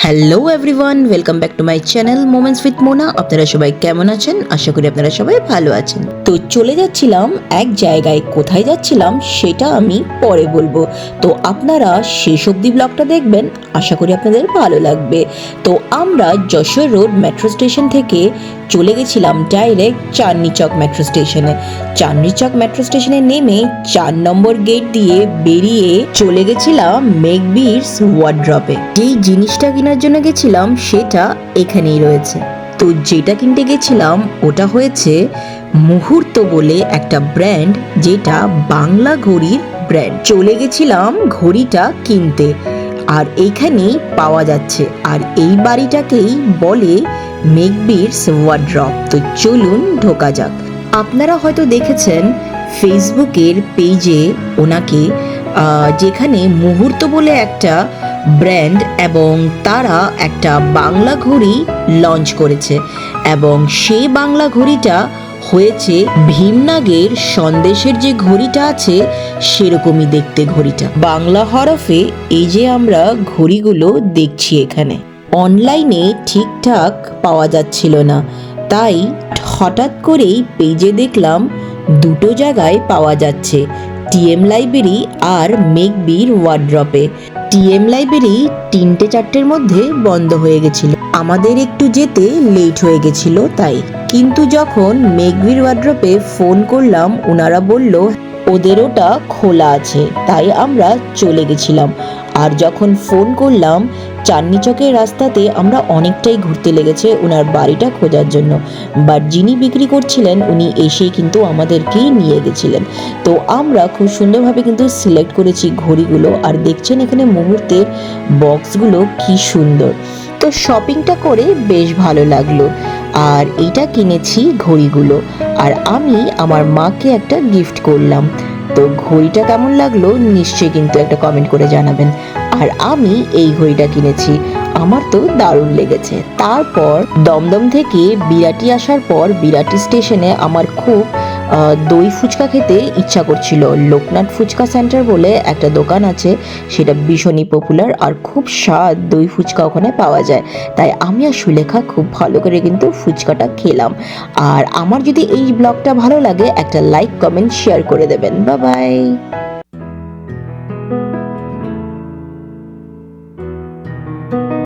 Hello everyone, welcome back to my channel moments with Mona. আপনারা সবাই কেমন আছেন? আশা করি আপনারা সবাই ভালো আছেন। তো চলে যাচ্ছিলাম এক জায়গায়, কোথায় যাচ্ছিলাম সেটা আমি পরে বলবো। তো আপনারা শেষ অবধি ব্লগটা দেখবেন, আশা করি আপনাদের ভালো লাগবে। তো আমরা যশোর রোড মেট্রো স্টেশন থেকে চলে গেছিলাম ডাইরেক্ট চাঁদনি চক মেট্রো স্টেশনে। চাঁদনি চক মেট্রো স্টেশনে নেমে 4 নম্বর গেট দিয়ে বেরিয়ে চলে গেছিলাম মেকবিরস ওয়ার্ড্রপে। যেই জিনিসটা কেনার জন্য গেছিলাম সেটা এখানেই রয়েছে। তো যেটা কিনতে গেছিলাম ওটা হয়েছে মুহূর্ত বলে একটা ব্র্যান্ড, যেটা বাংলা ঘড়ির ব্র্যান্ড। চলে গেছিলাম ঘড়িটা কিনতে, আর এইখানেই পাওয়া যাচ্ছে। আর এই বাড়িটাকেই বলে মেকবিরস ওয়ার্ড্রপ। তো চলুন ঢোকা যাক। আপনারা হয়তো দেখেছেন ফেসবুকের পেজে ওনাকে, যেখানে মুহূর্ত বলে একটা ব্র্যান্ড এবং তারা একটা বাংলা ঘড়ি লঞ্চ করেছে, এবং সেই বাংলা ঘড়িটা হয়েছে ভীমনাগের সন্দেশের যে ঘড়িটা আছে সেরকমই দেখতে ঘড়িটা। বাংলা হরফে এই যে আমরা ঘড়িগুলো দেখছি এখানে, অনলাইনে ঠিকঠাক পাওয়া যাচ্ছিল না, তাই হঠাৎ করেই পেজে দেখলাম দুটো জায়গায় পাওয়া যাচ্ছে, টিএম লাইব্রেরি আর মেকবির ওয়ার্ড্রপে। টিএম লাইব্রেরি 3টে-4টের মধ্যে বন্ধ হয়ে গেছিল, আমাদের একটু যেতে লেট হয়ে গেছিল তাই। কিন্তু যখন মেকবির ওয়ার্ড্রপে ফোন করলাম, ওনারা বলল ওদের ওটা খোলা আছে, তাই আমরা চলে গেছিলাম। আর যখন ফোন করলাম, চাঁদনি চকের রাস্তাতে আমরা অনেকটাই ঘুরতে লেগেছে ওনার বাড়িটা খোঁজার জন্য, বাট যিনি বিক্রি করছিলেন উনি এসেই কিন্তু আমাদেরকেই নিয়ে গেছিলেন। তো আমরা খুব সুন্দরভাবে কিন্তু সিলেক্ট করেছি ঘড়িগুলো, আর দেখছেন এখানে মুহূর্তের বক্সগুলো কি সুন্দর। তো শপিংটা করে বেশ ভালো লাগলো, আর এইটা কিনেছি ঘড়িগুলো, আর আমি আমার মাকে একটা গিফট করলাম। তো ঘড়িটা কেমন লাগলো নিশ্চয়ই কিন্তু একটা কমেন্ট করে জানাবেন। আর আমি এই ঘড়িটা কিনেছি, আমার তো দারুণ লেগেছে। তারপর দমদম থেকে বিরাটি আসার পর বিরাটি স্টেশনে আমার খুব দই ফুচকা খেতে ইচ্ছা করছিল। লোকনাথ ফুচকা সেন্টার বলে একটা দোকান আছে, সেটা ভীষণই পপুলার, আর খুব স্বাদ দই ফুচকা ওখানে পাওয়া যায়। তাই আমি আর সুলেখা খুব ভালো করে কিন্তু ফুচকাটা খেলাম। আর আমার যদি এই ব্লগটা ভালো লাগে, একটা লাইক, কমেন্ট, শেয়ার করে দেবেন। Bye bye.